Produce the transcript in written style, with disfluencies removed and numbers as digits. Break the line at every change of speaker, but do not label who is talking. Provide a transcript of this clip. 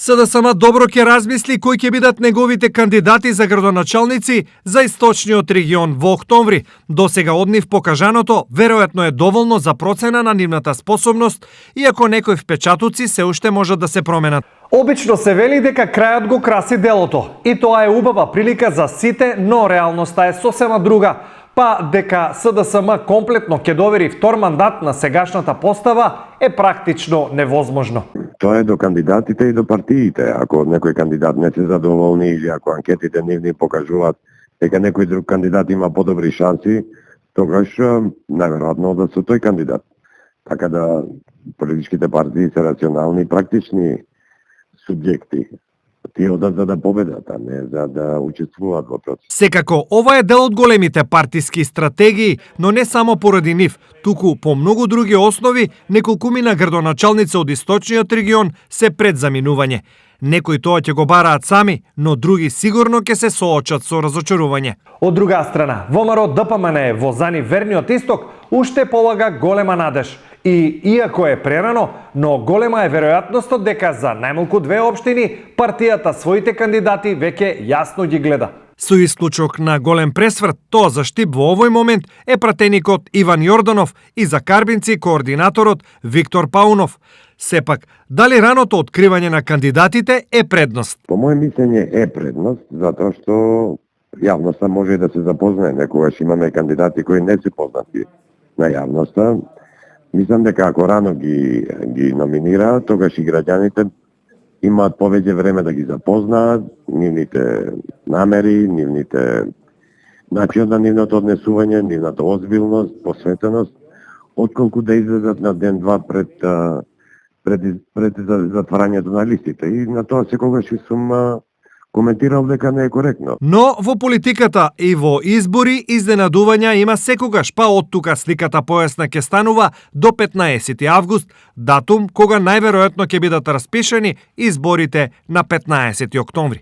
СДСМ добро ќе размисли кои ќе бидат неговите кандидати за градоначалници за источниот регион во октомври. До сега од нив покажаното веројатно е доволно за процена на нивната способност, иако некои впечатоци се уште можат да се променат. Обично се вели дека крајот го краси делото, и тоа е убава прилика за сите, но реалноста е сосема друга. Па дека СДСМ комплетно ќе довери втор мандат на сегашната постава е практично невозможно.
Тоа е до кандидатите и до партиите. Ако некој кандидат не се задоволни или ако анкетите нивни покажуваат дека некој друг кандидат има подобри шанси, тогаш најверојатно да се тој кандидат. Така да политичките партии се рационални и практични субјекти. Тие одат за да победат, а не за да учествуваат во процес.
Секако, ова е дел од големите партиски стратегии, но не само поради нив, туку по многу други основи, неколкумина градоначалници од источниот регион се пред заминување. Некои тоа ќе го бараат сами, но други сигурно ќе се соочат со разочарување. Од друга страна, ВМРО ДПМН во за нив верниот исток уште полага голема надеж. И иако е прерано, но голема е веројатноста дека за најмалку две општини партијата своите кандидати веќе јасно ги гледа. Со исклучок на голем пресврт, тоа за штип во овој момент е пратеникот Иван Јорданов и за Карбинци координаторот Виктор Паунов. Сепак, дали раното откривање на кандидатите е предност?
По моје мислење е предност, затоа што јавноста може да се запознае. Некогаш имаме кандидати кои не се познати на јавноста. Мислам дека ако рано ги номинираат, тогаш и граѓаните имаат повеќе време да ги запознаат, нивните намери, нивните начинот на нивното однесување, нивната озбилност, посветеност, отколку да излезат на ден-два пред затварањето на листите. И на тоа секогаш сум коментирал дека не е коректно. Но
во политиката и во избори изненадувања има секогаш, па од тука сликата појасна ќе станува до 15 август, датум кога најверојатно ќе бидат распишани изборите на 15 октомври.